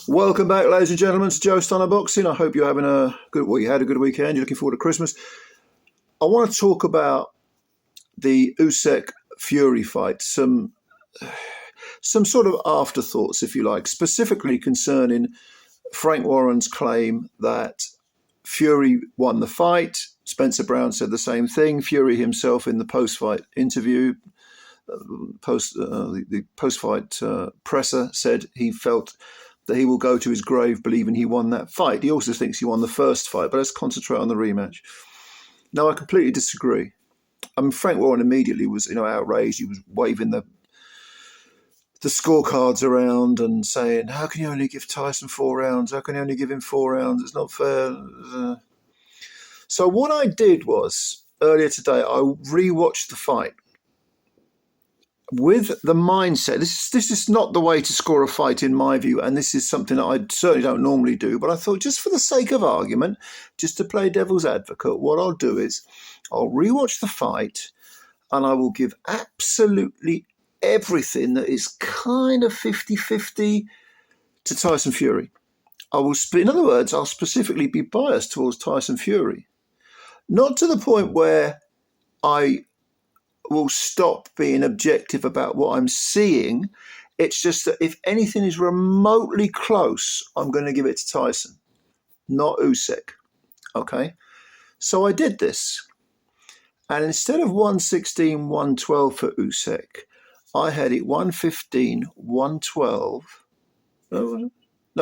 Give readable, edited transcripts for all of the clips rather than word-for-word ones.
Welcome back, ladies and gentlemen, to Joe Stunner Boxing. I hope you're having you had a good weekend. You're looking forward to Christmas. I want to talk about the Usyk Fury fight. Some sort of afterthoughts, if you like, specifically concerning Frank Warren's claim that Fury won the fight. Spencer Brown said the same thing. Fury himself in the post-fight interview, the post-fight presser, said he felt that he will go to his grave believing he won that fight. He also thinks he won the first fight, but let's concentrate on the rematch. Now, I completely disagree. I mean, Frank Warren immediately was, outraged. He was waving the scorecards around and saying, how can you only give Tyson 4 rounds? How can you only give him 4 rounds? It's not fair. So what I did was, earlier today, I rewatched the fight with the mindset. This is not the way to score a fight, in my view, and this is something that I certainly don't normally do, but I thought, just for the sake of argument, just to play devil's advocate, what I'll do is I'll rewatch the fight and I will give absolutely everything that is kind of 50-50 to Tyson Fury. In other words, I'll specifically be biased towards Tyson Fury. Not to the point where I will stop being objective about what I'm seeing. It's just that if anything is remotely close, I'm going to give it to Tyson, not Usyk. Okay? So I did this. And instead of 116, 112 for Usyk, I had it 115, 112. No,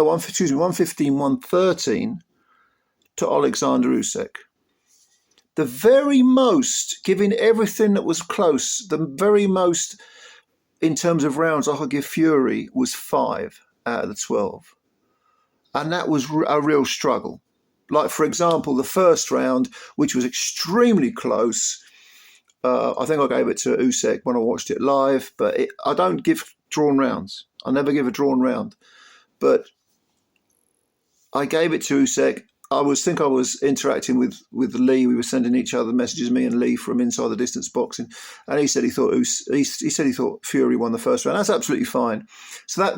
115, 113 to OLEKSANDR USYK. The very most, given everything that was close, the very most in terms of rounds I could give Fury was 5 out of the 12. And that was a real struggle. Like, for example, the first round, which was extremely close, I think I gave it to Usyk when I watched it live, but I don't give drawn rounds. I never give a drawn round. But I gave it to Usyk. I was interacting with Lee. We were sending each other messages, me and Lee, from Inside the Distance Boxing, and he said he thought Fury won the first round. That's absolutely fine. So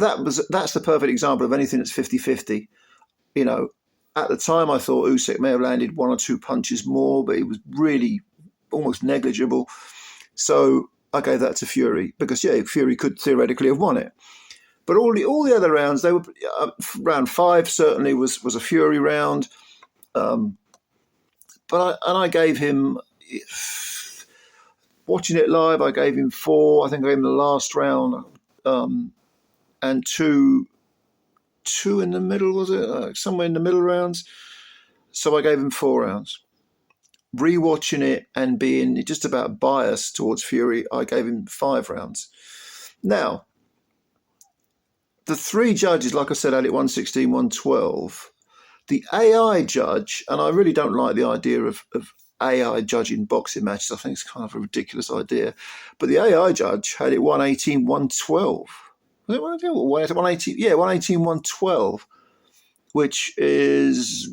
that's the perfect example of anything that's 50-50. At the time I thought Usyk may have landed 1 or 2 punches more, but it was really almost negligible. So I gave that to Fury because Fury could theoretically have won it. But all the other rounds, they were round 5 certainly was a Fury round. But I gave him, watching it live, I gave him 4. I think I gave him the last round, and two in the middle, was it? Somewhere in the middle rounds. So I gave him 4 rounds. Rewatching it and being just about biased towards Fury, I gave him 5 rounds. Now, the 3 judges, like I said, had it 116, 112. The AI judge, and I really don't like the idea of AI judging boxing matches. I think it's kind of a ridiculous idea. But the AI judge had it 118, 112. Was it 118? Yeah, 118, 112, which is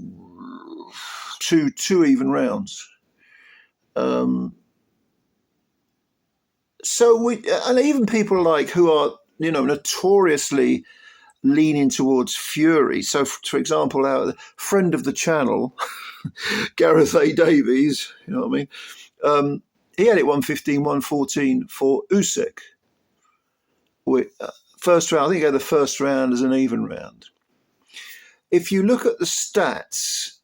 two even rounds. And even people like who are, notoriously leaning towards Fury. So, for example, our friend of the channel, Gareth A. Davies, you know what I mean? He had it 115, 114 for Usyk. First round, I think he had the first round as an even round. If you look at the stats,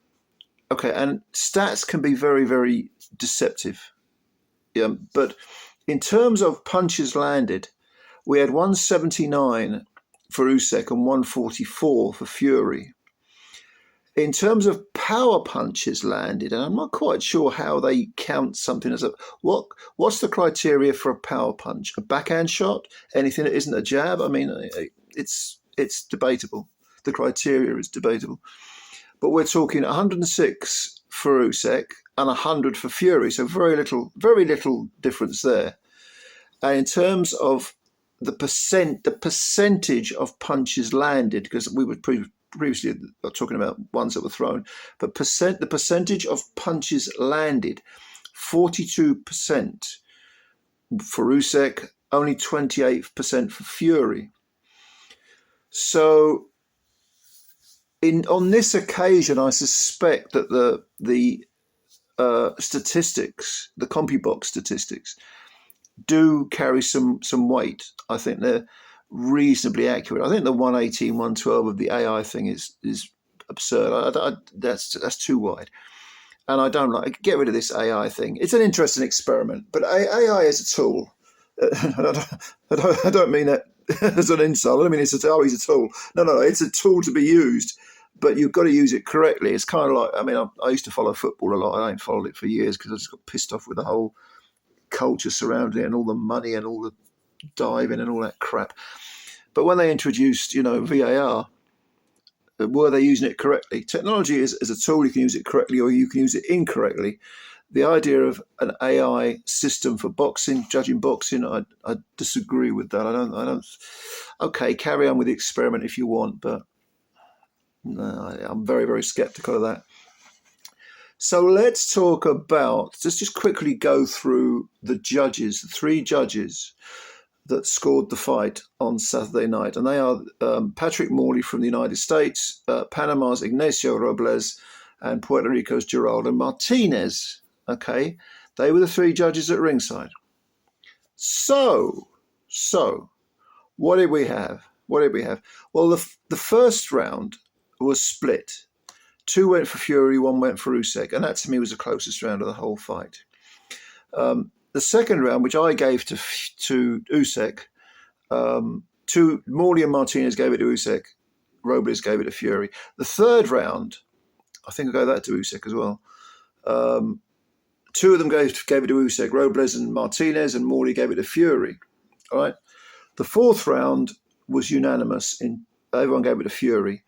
okay, and stats can be very, very deceptive. Yeah, but in terms of punches landed, we had 179 for Usyk and 144 for Fury. In terms of power punches landed, and I'm not quite sure how they count something as what's the criteria for a power punch? A backhand shot? Anything that isn't a jab? I mean, it's debatable. The criteria is debatable. But we're talking 106 for Usyk and 100 for Fury, so very little difference there. And in terms of the percentage of punches landed, because we were previously talking about ones that were thrown, but the percentage of punches landed, 42% for Usyk, only 28% for Fury. So on this occasion, I suspect that the statistics, the CompuBox statistics, do carry some weight. I think they're reasonably accurate. I think the 118, 112 of the AI thing is absurd. That's too wide. And I don't like, get rid of this AI thing. It's an interesting experiment, but AI is a tool. I don't mean that as an insult. I don't mean he's a tool. No, it's a tool to be used, but you've got to use it correctly. It's kind of like, I mean, I used to follow football a lot. I ain't followed it for years because I just got pissed off with the whole culture surrounding it and all the money and all the diving and all that crap. But when they introduced, VAR, were they using it correctly? Technology is a tool. You can use it correctly or you can use it incorrectly. The idea of an AI system for boxing, judging boxing, I disagree with that. I don't. Okay, carry on with the experiment if you want, but no, I'm very, very skeptical of that. So let's talk about, just quickly go through the judges, the three judges that scored the fight on Saturday night. And they are Patrick Morley from the United States, Panama's Ignacio Robles, and Puerto Rico's Geraldo Martinez. Okay, they were the three judges at ringside. So what did we have? Well, the first round was split. 2 went for Fury, 1 went for Usyk, and that to me was the closest round of the whole fight. The second round, which I gave to Usyk, Morley and Martinez gave it to Usyk, Robles gave it to Fury. The third round, I think I gave that to Usyk as well. 2 of them gave it to Usyk, Robles and Martinez, and Morley gave it to Fury. All right. The fourth round was unanimous. Everyone gave it to Fury,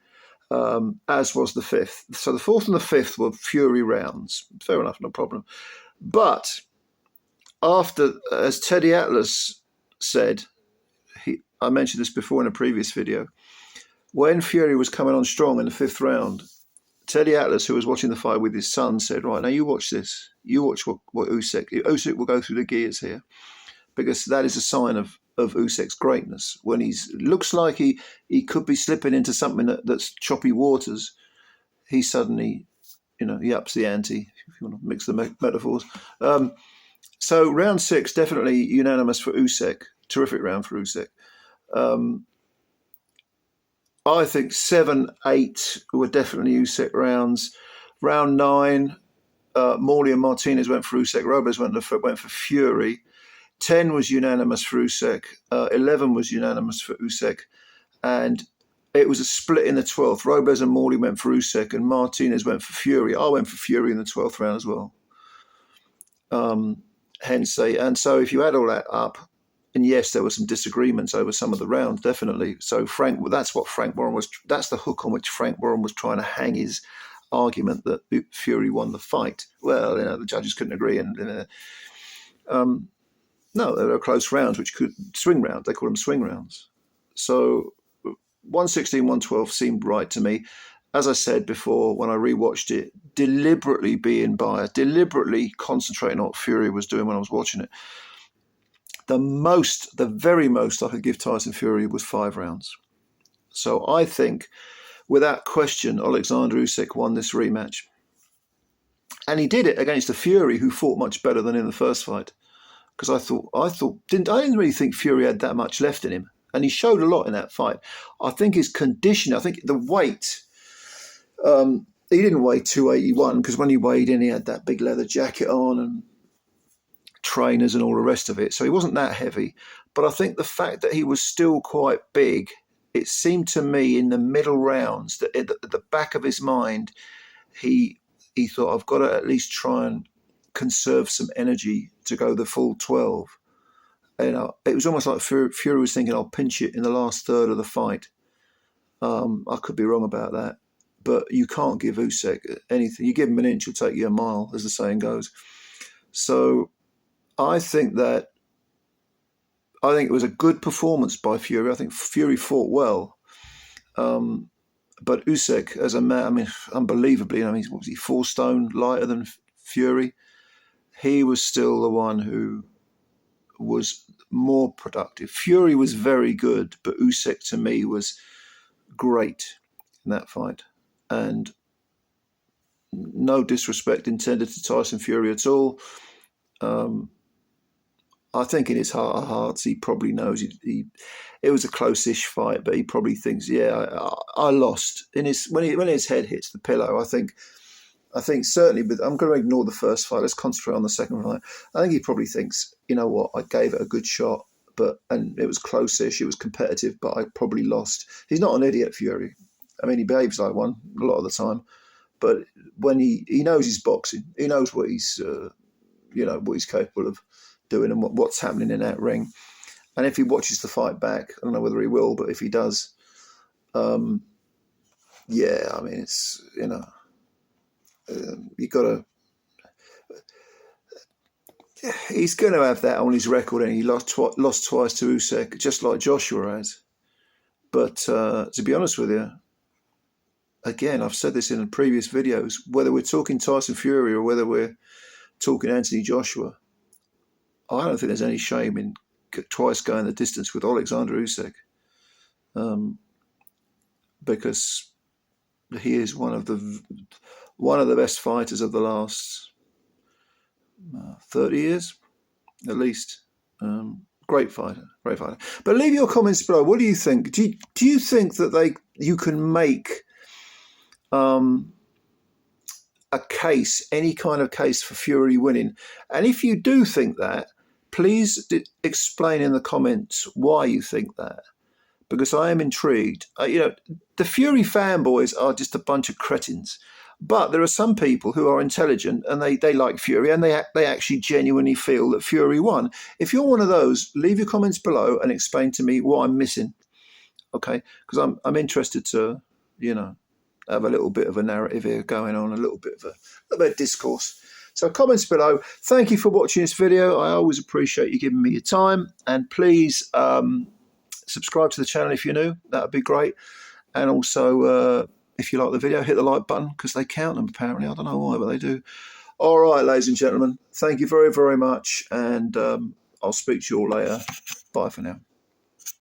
as was the fifth. So the fourth and the fifth were Fury rounds. Fair enough, no problem. But after, as Teddy Atlas said, I mentioned this before in a previous video, when Fury was coming on strong in the fifth round, Teddy Atlas, who was watching the fight with his son, said, right, now you watch this. You watch what Usyk will go through the gears here, because that is a sign of Usyk's greatness. When he looks like he could be slipping into something that's choppy waters, he suddenly, he ups the ante, if you want to mix the metaphors. So round 6, definitely unanimous for Usyk. Terrific round for Usyk. I think 7, 8 were definitely Usyk rounds. Round 9, Morley and Martinez went for Usyk. Robles went for Fury. 10 was unanimous for Usyk. 11 was unanimous for Usyk. And it was a split in the 12th. Robles and Morley went for Usyk and Martinez went for Fury. I went for Fury in the 12th round as well. And so if you add all that up, and yes, there were some disagreements over some of the rounds, definitely. So that's the hook on which Frank Warren was trying to hang his argument that Fury won the fight. Well, the judges couldn't agree, and no, there were close rounds, swing rounds. They call them swing rounds. So 116, 112 seemed right to me. As I said before, when I rewatched it, deliberately being biased, deliberately concentrating on what Fury was doing when I was watching it. The very most I could give Tyson Fury was 5 rounds. So I think, without question, OLEKSANDR USYK won this rematch. And he did it against a Fury who fought much better than in the first fight. Because I didn't really think Fury had that much left in him. And he showed a lot in that fight. I think his condition, I think the weight, he didn't weigh 281 because when he weighed in, he had that big leather jacket on and trainers and all the rest of it. So he wasn't that heavy. But I think the fact that he was still quite big, it seemed to me in the middle rounds that at the back of his mind, he thought, I've got to at least try and conserve some energy to go the full 12. It was almost like Fury was thinking, I'll pinch it in the last third of the fight. I could be wrong about that. But you can't give Usyk anything. You give him an inch, he'll take you a mile, as the saying goes. So I think it was a good performance by Fury. I think Fury fought well. But Usyk, as a man, unbelievably, what was he, 4 stone lighter than Fury? He was still the one who was more productive. Fury was very good, but Usyk to me was great in that fight. and no disrespect intended to Tyson Fury at all. I think in his heart of hearts, he probably knows it was a close-ish fight, but he probably thinks, yeah, I lost. When his head hits the pillow, I think certainly, but I'm going to ignore the first fight. Let's concentrate on the second fight. I think he probably thinks, you know what, I gave it a good shot, and it was close-ish, it was competitive, but I probably lost. He's not an idiot, Fury. I mean, he behaves like one a lot of the time, but when he knows his boxing, he knows what he's what he's capable of doing and what's happening in that ring. And if he watches the fight back, I don't know whether he will, but if he does, yeah, I mean, it's, you got to. He's going to have that on his record, and he lost twice to Usyk, just like Joshua has. But to be honest with you, again, I've said this in the previous videos, whether we're talking Tyson Fury or whether we're talking Anthony Joshua, I don't think there's any shame in twice going the distance with OLEKSANDR USYK, because he is one of the best fighters of the last 30 years, at least. Great fighter. But leave your comments below. What do you think? Do you think that you can make a case, any kind of case for Fury winning? And if you do think that, please explain in the comments why you think that, because I am intrigued. The Fury fanboys are just a bunch of cretins, but there are some people who are intelligent and they like Fury, and they actually genuinely feel that Fury won. If you're one of those, leave your comments below and explain to me what I'm missing, okay? Because I'm interested to, have a little bit of a narrative here going on, a little bit of discourse. So comments below. Thank you for watching this video. I always appreciate you giving me your time. And please subscribe to the channel if you're new. That would be great. And also, if you like the video, hit the like button, because they count them apparently. I don't know why, but they do. All right, ladies and gentlemen. Thank you very, very much. And I'll speak to you all later. Bye for now.